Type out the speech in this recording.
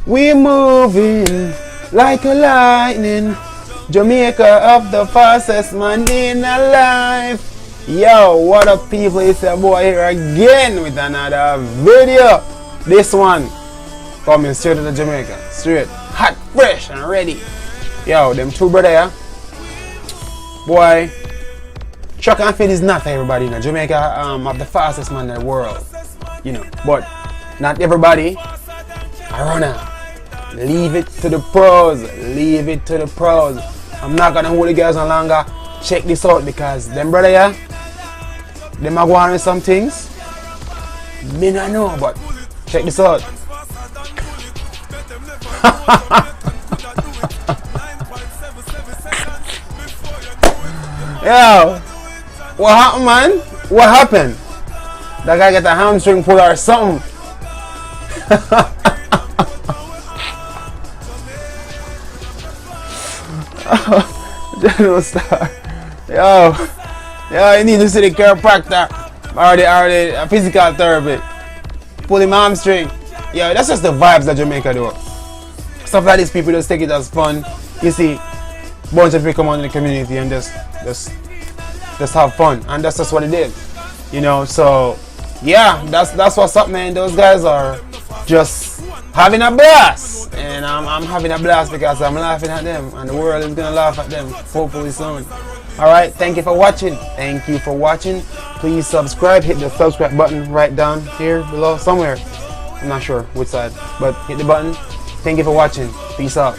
We moving like a lightning. Jamaica of the fastest man in alive. Yo, what up people, it's your boy here again with another video. This one coming straight out of Jamaica. Straight, hot, fresh and ready. Yo, them two brother here. Boy, track and field is not for everybody. You know, Jamaica have the fastest man in the world. You know, but not everybody a runner. Leave it to the pros. Leave it to the pros. I'm not gonna hold you guys no longer. Check this out because them brother here, them are going with some things. Me not know, but check this out. Yo, what happened, man? What happened? That guy get a hamstring pull or something. General Star. Yo, you need to see the chiropractor or the physical therapy. Pull him hamstring. Yo, that's just the vibes that Jamaica do. Stuff like this, people just take it as fun. You see, bunch of people come out in the community and just have fun, and that's just what it is. You know, so yeah, that's what's up, man. Those guys are just having a blast, and I'm having a blast because I'm laughing at them, and the world is gonna laugh at them hopefully soon. Alright, thank you for watching. Thank you for watching. Please subscribe, hit the subscribe button right down here below somewhere. I'm not sure which side, but hit the button. Thank you for watching. Peace out.